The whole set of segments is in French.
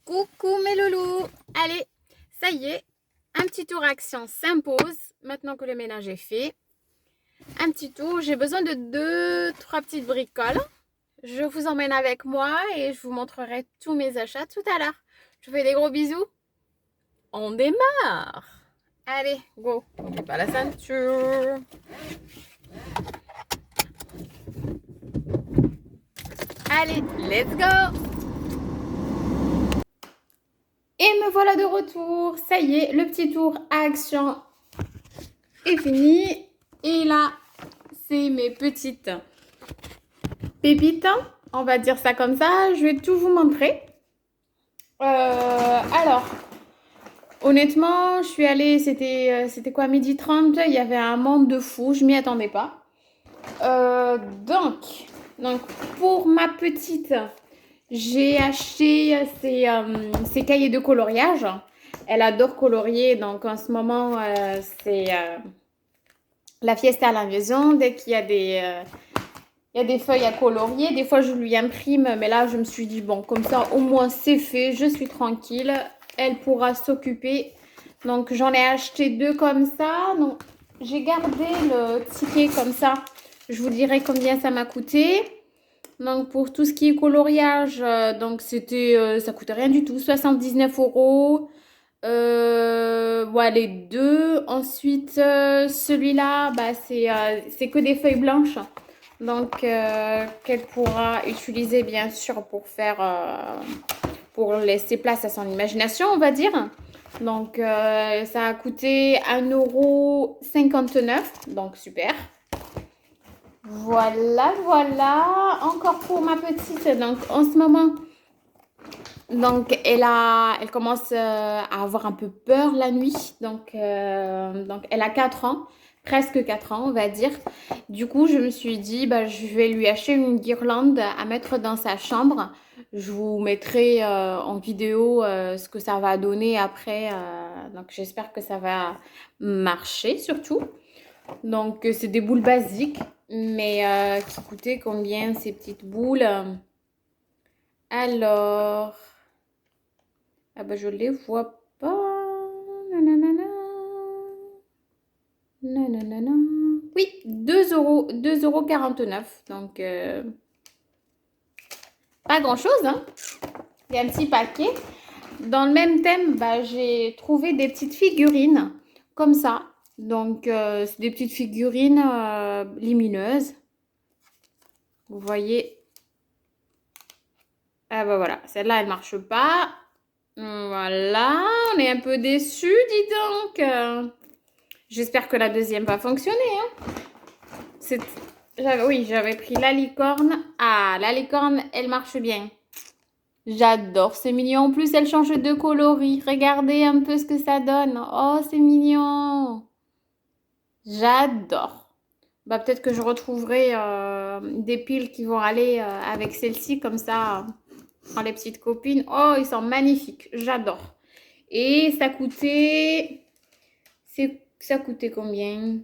Coucou mes loulous. Allez, ça y est, un petit tour action s'impose maintenant que le ménage est fait. Un petit tour, j'ai besoin de trois petites bricoles. Je vous emmène avec moi et je vous montrerai tous mes achats tout à l'heure. Je vous fais des gros bisous. On démarre. Allez, go. N'oublie pas la ceinture. Allez, let's go. Et me voilà de retour. Ça y est, le petit tour action est fini. Et là, c'est mes petites pépites. On va dire ça comme ça. Je vais tout vous montrer. Alors, honnêtement, je suis allée, c'était quoi, 12h30. Il y avait un monde de fou. Je m'y attendais pas. Donc, pour ma petite, j'ai acheté ses cahiers de coloriage. Elle adore colorier. Donc, en ce moment, c'est la fiesta à la maison. Dès qu'il y a il y a des feuilles à colorier. Des fois, je lui imprime. Mais là, je me suis dit, bon, comme ça, au moins, c'est fait. Je suis tranquille. Elle pourra s'occuper. Donc, j'en ai acheté 2 comme ça. Donc, j'ai gardé le ticket comme ça. Je vous dirai combien ça m'a coûté. Donc, pour tout ce qui est coloriage, donc ça coûtait rien du tout. 79 €. Ouais, les 2. Ensuite, celui-là, bah, c'est que des feuilles blanches. Donc, qu'elle pourra utiliser, bien sûr, pour laisser place à son imagination, on va dire. Donc, ça a coûté 1,59 €. Donc, super. Voilà, voilà. Encore pour ma petite. Donc, en ce moment, donc elle commence à avoir un peu peur la nuit. Donc elle a 4 ans, presque 4 ans, on va dire. Du coup, je me suis dit, bah, je vais lui acheter une guirlande à mettre dans sa chambre. Je vous mettrai en vidéo ce que ça va donner après. Donc, j'espère que ça va marcher surtout. Donc, c'est des boules basiques, mais qui coûtaient combien ces petites boules? Alors, ah bah je les vois pas. Nanana. Nanana. Oui, 2 €, 2,49 €. Donc, pas grand-chose, hein. Il y a un petit paquet. Dans le même thème, bah, j'ai trouvé des petites figurines comme ça. Donc, c'est des petites figurines lumineuses. Vous voyez. Ah bah voilà, celle-là, elle marche pas. Voilà, on est un peu déçus, dis donc. J'espère que la deuxième va fonctionner, hein. Oui, j'avais pris la licorne. Ah, la licorne, elle marche bien. J'adore, c'est mignon. En plus, elle change de coloris. Regardez un peu ce que ça donne. Oh, c'est mignon. J'adore. Bah, peut-être que je retrouverai des piles qui vont aller avec celle-ci, comme ça, dans les petites copines. Oh, ils sont magnifiques. J'adore. Et ça coûtait... Ça coûtait combien?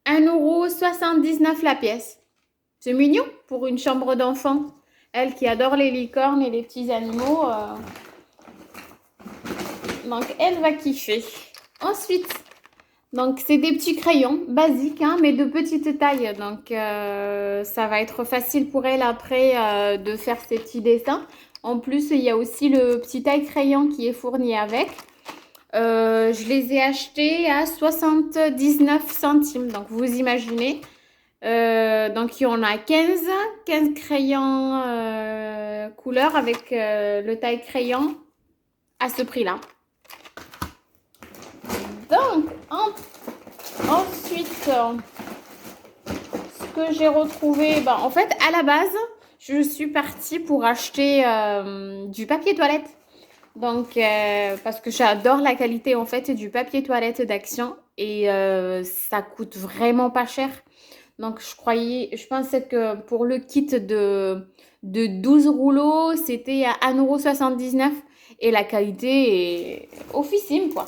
1,79 € la pièce. C'est mignon pour une chambre d'enfant. Elle qui adore les licornes et les petits animaux. Donc, elle va kiffer. Ensuite, donc c'est des petits crayons basiques, hein, mais de petite taille. Donc, ça va être facile pour elle après de faire ses petits dessins. En plus, il y a aussi le petit taille crayon qui est fourni avec. Je les ai achetés à 79 centimes. Donc, vous imaginez. Donc, il y en a 15 crayons couleur avec le taille crayon à ce prix-là. Donc, ensuite, ce que j'ai retrouvé, ben, en fait, à la base, je suis partie pour acheter du papier toilette. Donc, parce que j'adore la qualité, en fait, du papier toilette d'Action. Et ça coûte vraiment pas cher. Donc, je pensais que pour le kit de 12 rouleaux, c'était à 1,79 € et la qualité est officime, quoi.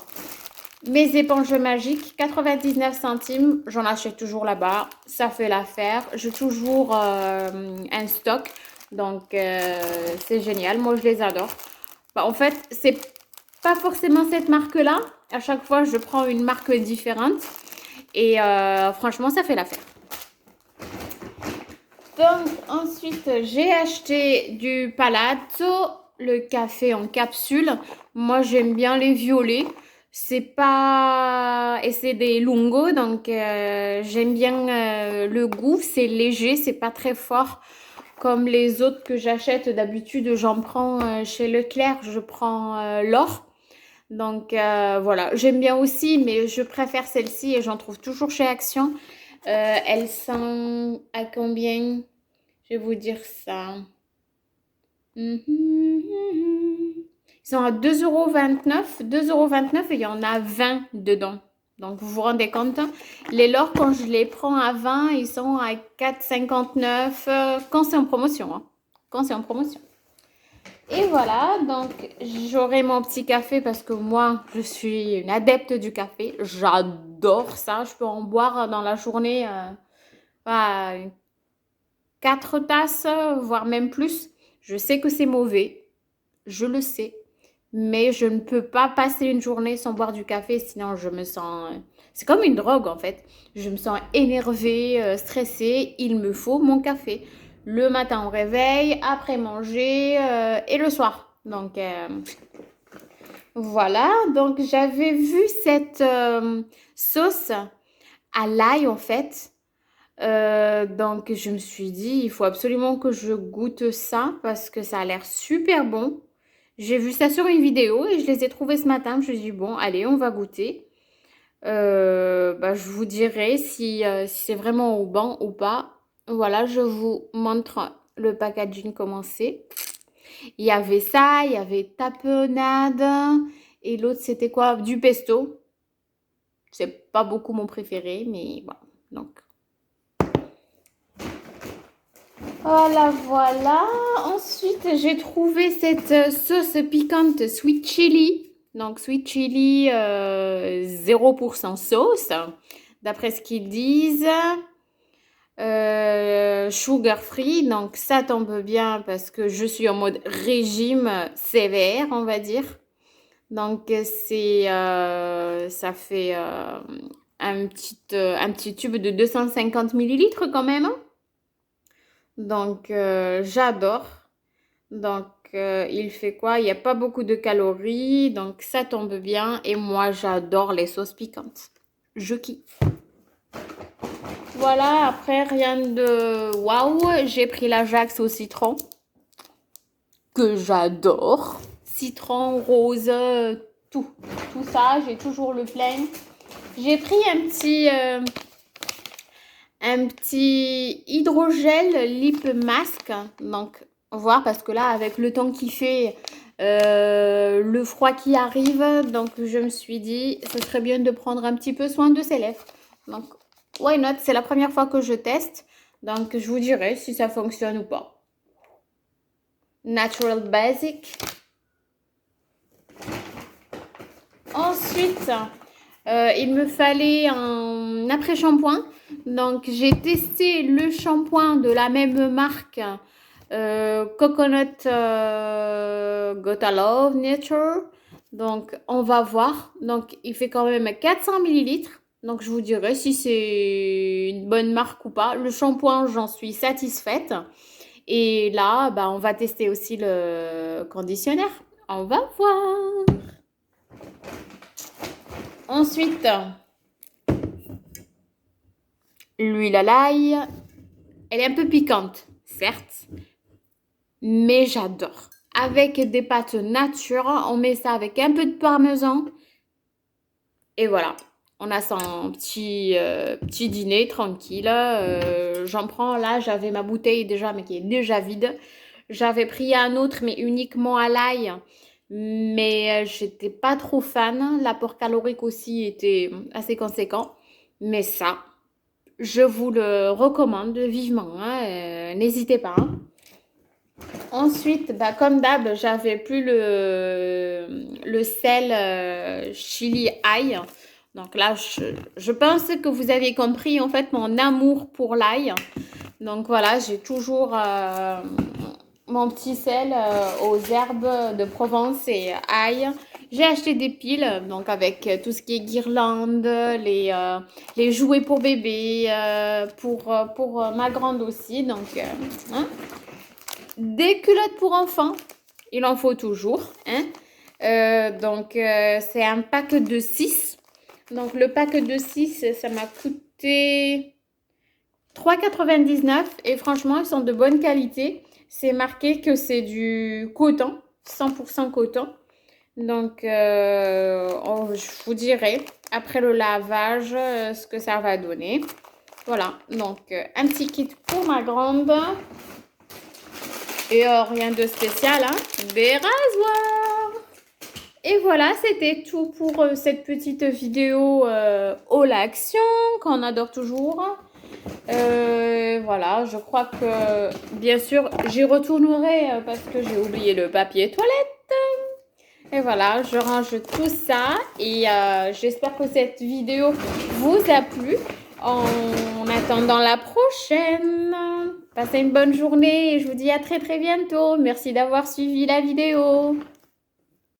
Mes éponges magiques, 99 centimes, j'en achète toujours là-bas. Ça fait l'affaire. J'ai toujours un stock. Donc, c'est génial. Moi, je les adore. Bah, en fait, c'est pas forcément cette marque-là. À chaque fois, je prends une marque différente. Et franchement, ça fait l'affaire. Donc, ensuite, j'ai acheté du Palazzo, le café en capsule. Moi, j'aime bien les violets. C'est pas... Et c'est des lungos, donc j'aime bien le goût. C'est léger, c'est pas très fort comme les autres que j'achète d'habitude. J'en prends chez Leclerc, je prends l'or. Donc voilà, j'aime bien aussi, mais je préfère celle-ci et j'en trouve toujours chez Action. Elles sont à combien? Je vais vous dire ça. Ils sont à 2,29 €. 2,29 € et il y en a 20 dedans. Donc, vous vous rendez compte, hein? Les lors, quand je les prends à 20, ils sont à 4,59 quand c'est en promotion, hein. Quand c'est en promotion. Et voilà, donc j'aurai mon petit café parce que moi, je suis une adepte du café. J'adore ça. Je peux en boire dans la journée. Voilà, 4 tasses, voire même plus. Je sais que c'est mauvais, je le sais, mais je ne peux pas passer une journée sans boire du café, sinon je me sens... C'est comme une drogue en fait. Je me sens énervée, stressée, il me faut mon café. Le matin au réveil, après manger et le soir. Donc voilà, donc j'avais vu cette sauce à l'ail en fait. Donc je me suis dit, il faut absolument que je goûte ça parce que ça a l'air super bon. J'ai vu ça sur une vidéo et je les ai trouvés ce matin. Je me suis dit, bon, allez, on va goûter. Bah, je vous dirai si c'est vraiment au bon ou pas. Voilà, je vous montre le packaging comment c'est. Il y avait ça, il y avait tapenade et l'autre c'était quoi? Du pesto. C'est pas beaucoup mon préféré, mais bon. Donc voilà, voilà. Ensuite, j'ai trouvé cette sauce piquante sweet chili. Donc, sweet chili 0% sauce, d'après ce qu'ils disent. Sugar free, donc ça tombe bien parce que je suis en mode régime sévère, on va dire. Donc, ça fait un petit tube de 250 millilitres quand même, hein. Donc, j'adore. Donc, il fait quoi? Il n'y a pas beaucoup de calories, donc ça tombe bien. Et moi, j'adore les sauces piquantes. Je kiffe. Voilà, après, rien de waouh. J'ai pris l'Ajax au citron, que j'adore. Citron, rose, tout. Tout ça, j'ai toujours le plein. J'ai pris un petit hydrogel lip mask. Donc, voir parce que là, avec le temps qui fait, le froid qui arrive, donc je me suis dit, ce serait bien de prendre un petit peu soin de ses lèvres. Donc, why not? C'est la première fois que je teste. Donc, je vous dirai si ça fonctionne ou pas. Natural Basic. Ensuite, il me fallait un après-shampoing. Donc, j'ai testé le shampoing de la même marque, Coconut Gotta Love Nature. Donc, on va voir. Donc, il fait quand même 400 millilitres. Donc, je vous dirai si c'est une bonne marque ou pas. Le shampoing, j'en suis satisfaite. Et là, bah, on va tester aussi le conditionnaire. On va voir. Ensuite, l'huile à l'ail. Elle est un peu piquante, certes, mais j'adore. Avec des pâtes nature, on met ça avec un peu de parmesan. Et voilà, on a son petit dîner tranquille. J'en prends là, j'avais ma bouteille déjà, mais qui est déjà vide. J'avais pris un autre, mais uniquement à l'ail. Mais j'étais pas trop fan. L'apport calorique aussi était assez conséquent. Mais ça, je vous le recommande vivement, hein. N'hésitez pas, hein. Ensuite, bah, comme d'hab, j'avais plus le sel chili ail. Donc là, je pense que vous avez compris en fait mon amour pour l'ail. Donc voilà, j'ai toujours mon petit sel aux herbes de Provence et ail. J'ai acheté des piles, donc avec tout ce qui est guirlande, les jouets pour bébé, pour ma grande aussi. Donc, hein. Des culottes pour enfants, il en faut toujours, hein. C'est un pack de 6. Donc, le pack de 6, ça m'a coûté 3,99 et franchement, ils sont de bonne qualité. C'est marqué que c'est du coton, 100% coton. Donc, je vous dirai après le lavage ce que ça va donner. Voilà, donc un petit kit pour ma grande. Et rien de spécial, hein. Des rasoirs. Et voilà, c'était tout pour cette petite vidéo haul action qu'on adore toujours. Voilà, je crois que bien sûr j'y retournerai parce que j'ai oublié le papier toilette. Et voilà, je range tout ça et j'espère que cette vidéo vous a plu. En attendant la prochaine, passez une bonne journée et je vous dis à très très bientôt. Merci d'avoir suivi la vidéo.